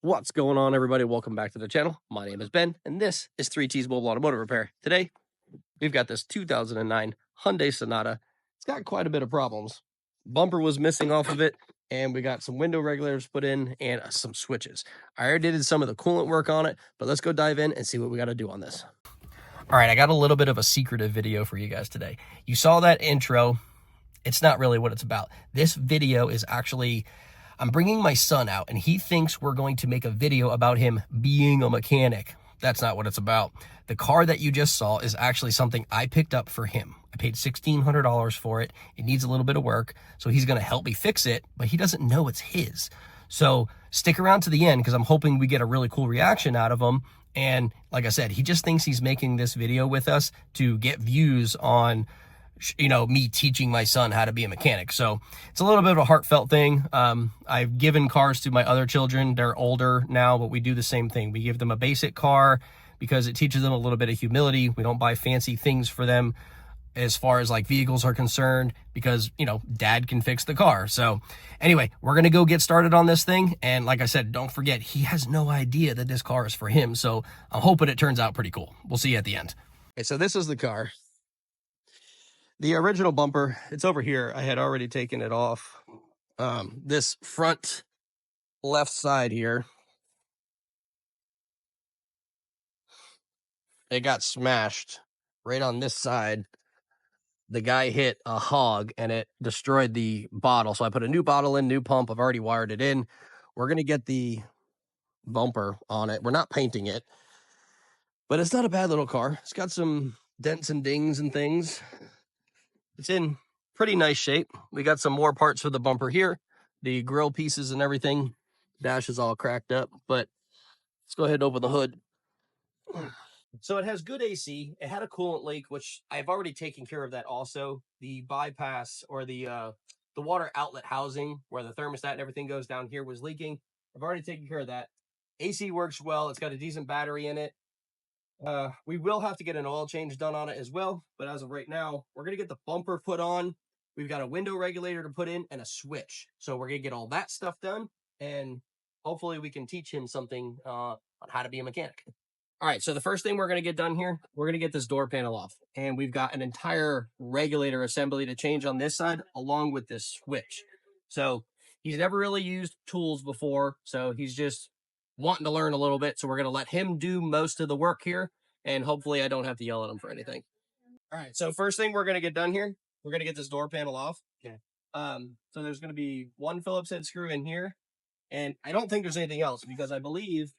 What's going on, everybody? Welcome back to the channel. My name is Ben, and this is 3T's Mobile Automotive Repair. Today, we've got this 2009 Hyundai Sonata. It's got quite a bit of problems. Bumper was missing off of it, and we got some window regulators put in and some switches. I already did some of the coolant work on it, but let's go dive in and see what we got to do on this. All right, I got a little bit of a secretive video for you guys today. You saw that intro. It's not really what it's about. This video is actually, I'm bringing my son out, and he thinks we're going to make a video about him being a mechanic. That's not what it's about. The car that you just saw is actually something I picked up for him. I paid $1,600 for it. It needs a little bit of work, so he's going to help me fix it, but he doesn't know it's his. So stick around to the end because I'm hoping we get a really cool reaction out of him. And like I said, he just thinks he's making this video with us to get views on, you know, me teaching my son how to be a mechanic. So it's a little bit of a heartfelt thing. I've given cars to my other children. They're older now, but we do the same thing. We give them a basic car because it teaches them a little bit of humility. We don't buy fancy things for them as far as like vehicles are concerned because, you know, dad can fix the car. So anyway, we're going to go get started on this thing. And like I said, don't forget, he has no idea that this car is for him. So I'm hoping it turns out pretty cool. We'll see you at the end. Okay, so this is the car. The original bumper, it's over here. I had already taken it off. This front left side here, it got smashed right on this side. The guy hit a hog and it destroyed the bottle. So I put a new bottle in, new pump. I've already wired it in. We're going to get the bumper on it. We're not painting it, but it's not a bad little car. It's got some dents and dings and things. It's in pretty nice shape. We got some more parts for the bumper here, the grill pieces and everything. Dash is all cracked up, but let's go ahead and open the hood. So it has good AC. It had a coolant leak, which I've already taken care of that also. The bypass or the water outlet housing where the thermostat and everything goes down here was leaking. I've already taken care of that. AC works well. It's got a decent battery in it. We will have to get an oil change done on it as well, but as of right now, we're going to get the bumper put on. We've got a window regulator to put in and a switch. So we're going to get all that stuff done, and hopefully we can teach him something on how to be a mechanic. All right, so the first thing we're going to get done here, we're going to get this door panel off. And we've got an entire regulator assembly to change on this side along with this switch. So he's never really used tools before, so he's just wanting to learn a little bit. So we're going to let him do most of the work here, and hopefully I don't have to yell at him for anything. All right, so first thing we're going to get done here, we're going to get this door panel off. Okay. So there's going to be one Phillips head screw in here, and I don't think there's anything else because I believe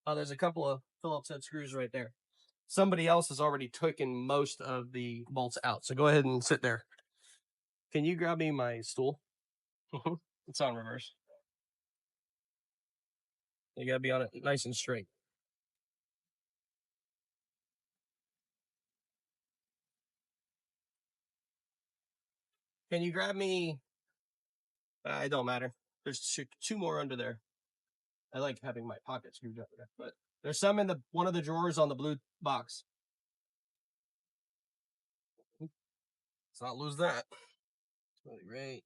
there's a couple of Phillips head screws right there. Somebody else has already taken most of the bolts out. So go ahead and sit there. Can you grab me my stool? It's on reverse. You gotta be on it nice and straight. Can you grab me? It don't matter. There's two more under there. I like having my pocket screwed up there, but there's some in one of the drawers on the blue box. Let's not lose that. It's really great.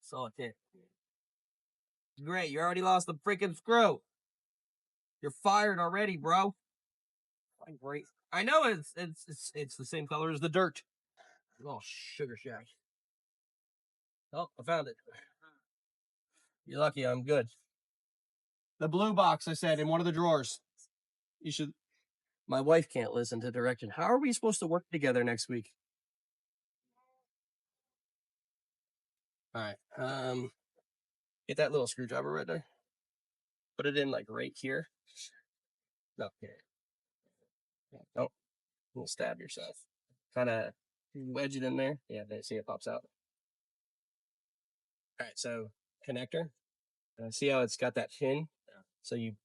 Solitaire. Great, you already lost the freaking screw. You're fired already, bro. Great. I know it's the same color as the dirt. Oh, sugar shack. Oh, I found it. You're lucky. I'm good. The blue box, I said, in one of the drawers. You should. My wife can't listen to direction. How are we supposed to work together next week? All right. Get that little screwdriver right there. Put it in like right here. No, here. Don't. You'll stab yourself. Kind of wedge it in there. Yeah, there. See it pops out. All right. So connector. See how it's got that pin? So you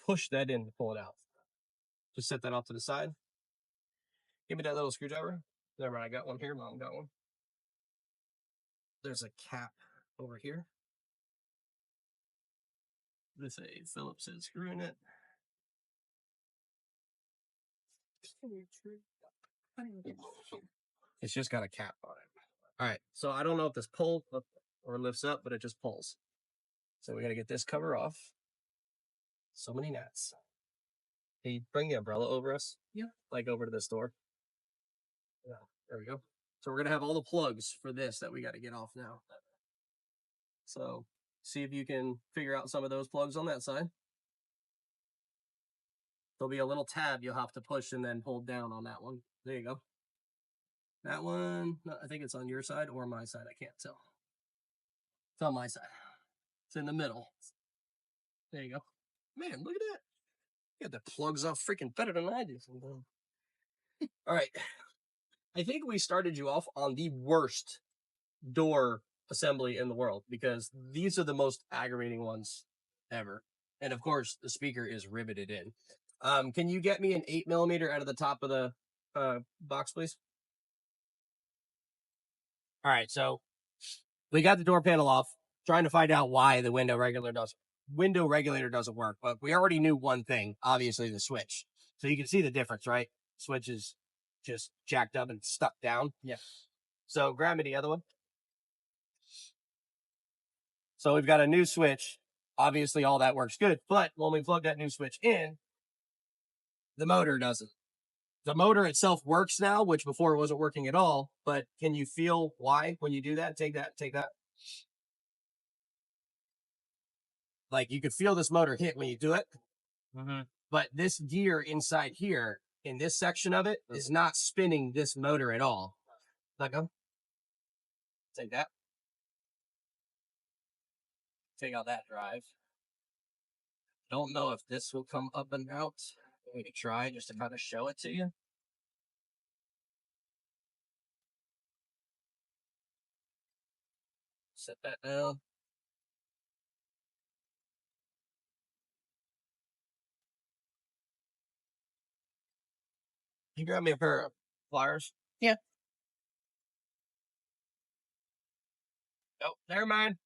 push that in to pull it out. Just set that off to the side. Give me that little screwdriver. Never mind, I got one here. Mom got one. There's a cap over here. There's a Phillips head screw in it. It's just got a cap on it. All right, so I don't know if this pulls or lifts up, but it just pulls. So we got to get this cover off. So many gnats. Hey, bring the umbrella over us. Yeah. Like over to this door. Yeah, there we go. So we're going to have all the plugs for this that we got to get off now. So see if you can figure out some of those plugs on that side. There'll be a little tab you'll have to push and then hold down on that one. There you go. That one, no, I think it's on your side or my side. I can't tell. It's on my side. It's in the middle. There you go. Man, look at that. You got the plugs off freaking better than I do. All right. I think we started you off on the worst door assembly in the world because these are the most aggravating ones ever. And of course, the speaker is riveted in. Can you get me an 8mm out of the top of the box, please? All right, so we got the door panel off, trying to find out why the window regulator doesn't work. But we already knew one thing, obviously the switch. So you can see the difference, right? Switch is just jacked up and stuck down. Yeah. So grab me the other one. So we've got a new switch. Obviously, all that works good. But when we plug that new switch in, the motor doesn't. The motor itself works now, which before it wasn't working at all. But can you feel why when you do that? Take that, take that. Like you could feel this motor hit when you do it. Mm-hmm. But this gear inside here, in this section of it, is not spinning this motor at all. Let go. Take that. Take out that drive. Don't know if this will come up and out. We can try just to kind of show it to you. Set that down. Can you grab me a pair of pliers? Yeah. Oh, never mind.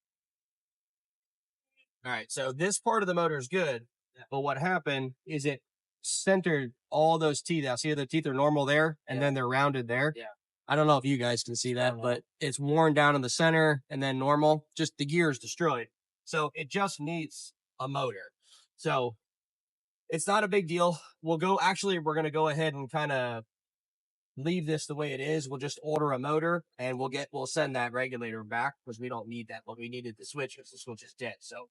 All right, so this part of the motor is good, but what happened is it centered all those teeth out. See, the teeth are normal there, and then they're rounded there. Yeah. I don't know if you guys can see that, but it's worn down in the center and then normal. Just the gear is destroyed. So it just needs a motor. So it's not a big deal. We're going to go ahead and kind of leave this the way it is. We'll just order a motor and we'll send that regulator back because we don't need that. But we needed the switch because the switch is dead. So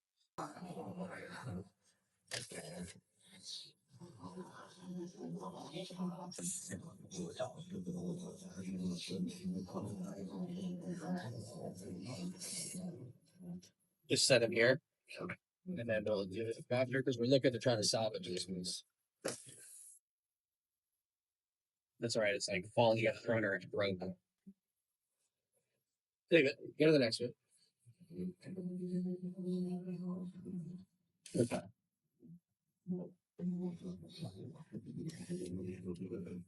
just set him here, and then we'll do it after because we're looking to try to salvage this piece. That's all right. It's like falling at the front or it's broken. Take it. Go to the next one. Okay.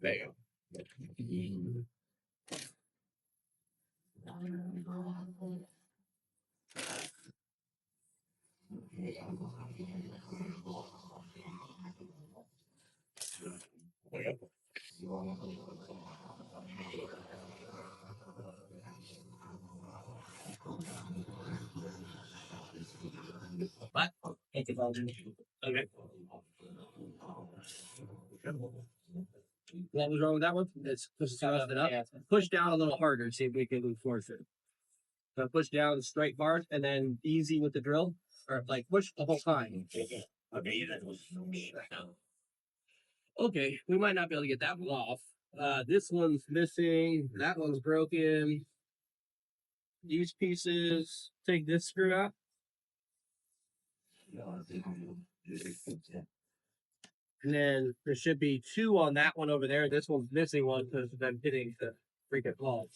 There you go. There you go. What? Okay. What was wrong with that one? It's twisted up. Yeah. Push down a little harder, see if we can force it. So push down straight bars and then easy with the drill, or like push the whole time. Okay, okay, we might not be able to get that one off. This one's missing. That one's broken. These pieces. Take this screw out. And then there should be two on that one over there. This one's missing one because of them hitting the freaking balls.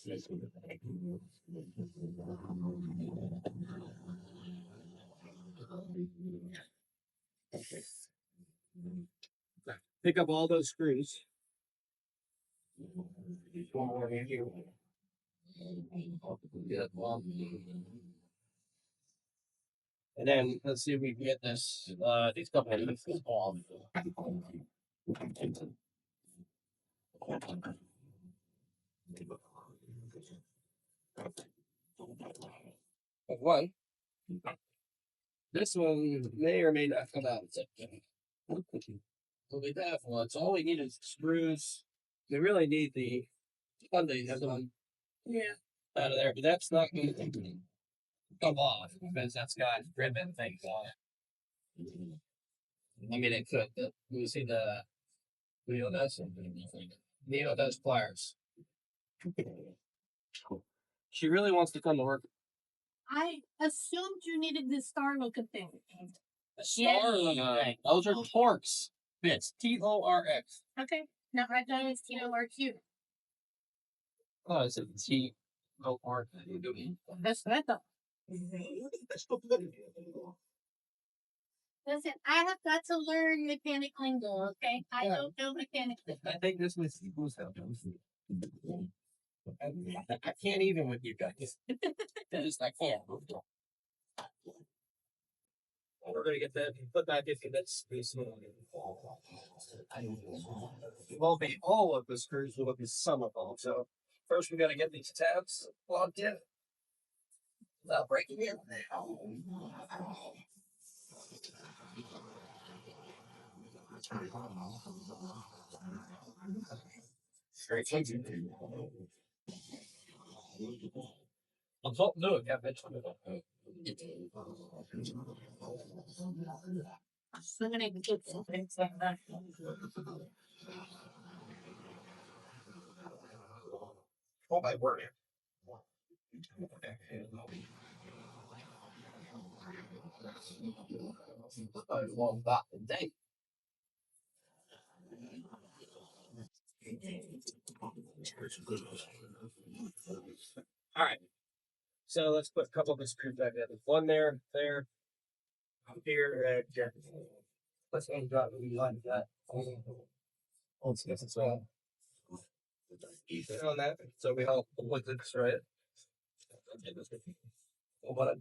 Pick up all those screws. One more in here. And then let's see if we can get these couple of pieces off. One. This one may or may not come out in September. So we have one. So all we need is screws. We really need the Sunday has one. Yeah. Out of there, but that's not going to come off because that's got ribbon things on it. I mean, it could. You see the Leo does something. Leo does pliers. She really wants to come to work. I assumed you needed the star looking thing. A star thing. Those are Torx bits. Torx. Okay. No, I thought it was TORQ. Oh, it's a T-O-R. That's what I thought. Listen, I have got to learn mechanic lingo, okay? I don't know mechanic lingo. I think this was who's help. I can't even with you guys. I can't. We're gonna get that put back into that space. It won't be all of the screws, will be some of them. So first we gotta get these tabs locked in without breaking it. I'm so no, yeah, So many good things like that. oh my word. Well, that day. All right. So let's put a couple of the screws back in. One there, up here, and let's drop the line that. Let's get this on. On that, so we all with it, right? What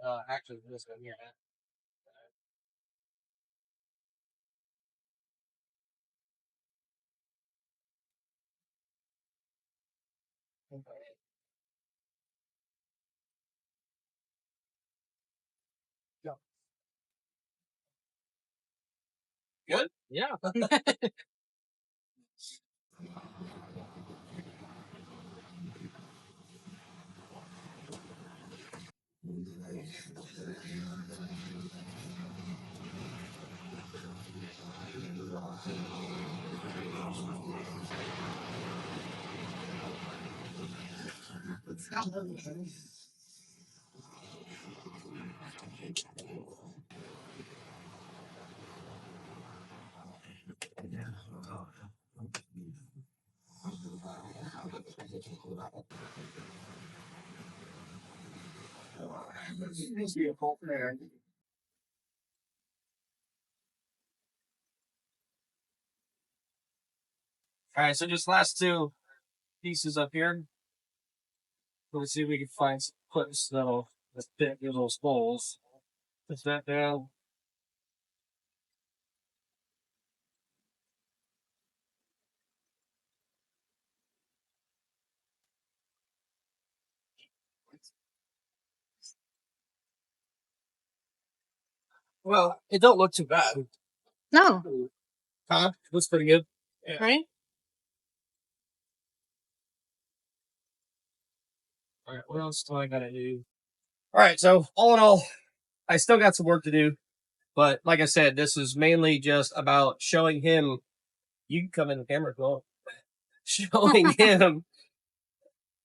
I actually, this one here. Good? Yeah. All right, so just last two pieces up here. Let's see if we can find some clips that'll fit these little spoles. Put that down. Well, it don't look too bad. No. Huh? Looks pretty good. Yeah. Right? All right, what else do I gotta do? All right, so all in all, I still got some work to do, but like I said, this is mainly just about showing him. You can come in the camera as well. Showing him.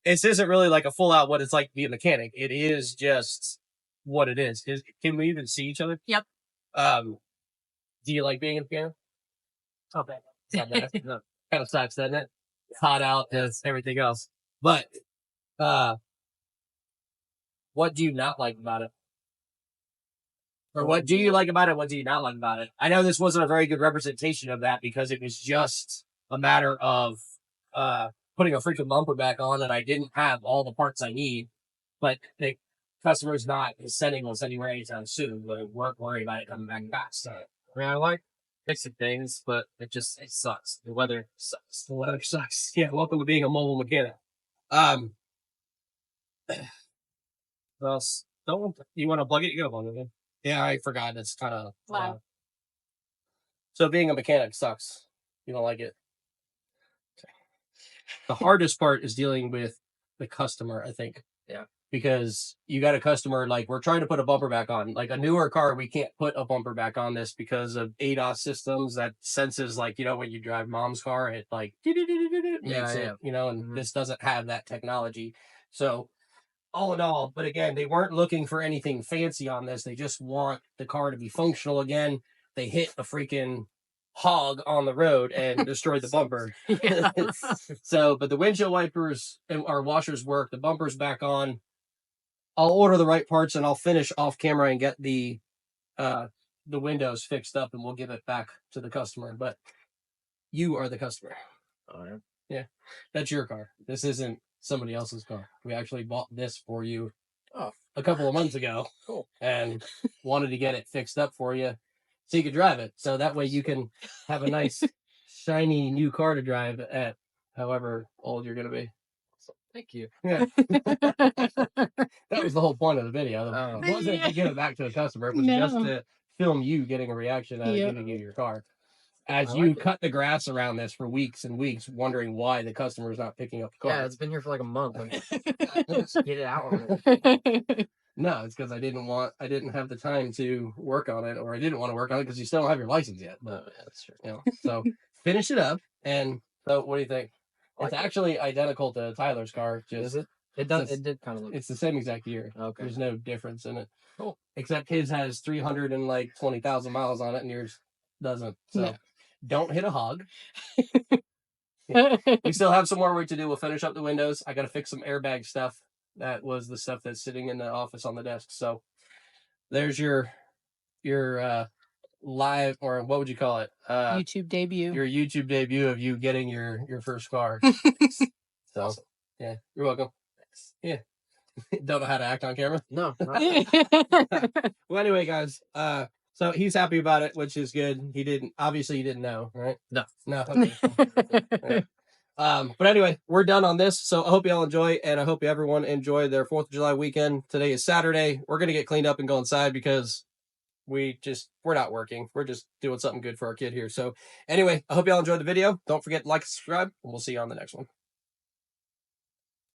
This isn't really like a full out what it's like to be a mechanic. It is just what it is. Can we even see each other? Yep. Do you like being in the camera? Okay. No, kind of sucks, doesn't it? It's hot out as everything else. But what do you not like about it? Or what do you like about it? What do you not like about it? I know this wasn't a very good representation of that because it was just a matter of putting a freaking bumper back on and I didn't have all the parts I need. But the customer's not sending us anywhere anytime soon. We weren't worried about it coming back fast. So, I mean, I like fixing things, but it sucks. The weather sucks. The weather sucks. Yeah, welcome to being a mobile mechanic. Don't you want to plug it? You gotta plug it in. Yeah, I forgot. It's kind of Wow. So being a mechanic sucks. You don't like it. The hardest part is dealing with the customer, I think. Yeah. Because you got a customer, like, we're trying to put a bumper back on. Like a newer car, we can't put a bumper back on this because of ADAS systems that senses, like, when you drive mom's car, it like makes it, and this doesn't have that technology. So all in all, but again, they weren't looking for anything fancy on this. They just want the car to be functional again. They hit a freaking hog on the road and destroyed the bumper. So, but the windshield wipers and our washers work. The bumper's back on. I'll order the right parts and I'll finish off camera and get the windows fixed up and we'll give it back to the customer. But you are the customer. Oh, yeah. Yeah, that's your car. This isn't somebody else's car. We actually bought this for you a couple of months ago. Cool. And wanted to get it fixed up for you so you could drive it. So that way you can have a nice, shiny new car to drive at however old you're going to be. Thank you. Yeah. That was the whole point of the video. It wasn't to give it back to a customer. It was just to film you getting a reaction out of giving you your car. As you cut the grass around this for weeks and weeks, wondering why the customer is not picking up the car. Yeah, it's been here for like a month. Just get it out. No, it's because I didn't have the time to work on it, or I didn't want to work on it because you still don't have your license yet. But yeah, that's true. So finish it up. And so, what do you think? It's actually identical to Tyler's car. Just is it? It does. It did kind of look. It's the same exact year. Okay. There's no difference in it. Cool. Except his has 320,000 miles on it, and yours doesn't. So. No. Don't hit a hog. We still have some more work to do. We'll finish up the windows. I got to fix some airbag stuff. That was the stuff that's sitting in the office on the desk. So there's your live, or what would you call it? YouTube debut. Your YouTube debut of you getting your first car. So awesome. Yeah, you're welcome. Thanks. Yeah. Don't know how to act on camera? No. Well, anyway, guys. So he's happy about it, which is good. He didn't know, right? No. Okay. Yeah. But anyway, we're done on this. So I hope you all enjoy, and I hope everyone enjoyed their 4th of July weekend. Today is Saturday. We're gonna get cleaned up and go inside because we're not working. We're just doing something good for our kid here. So anyway, I hope y'all enjoyed the video. Don't forget to like and subscribe, and we'll see you on the next one.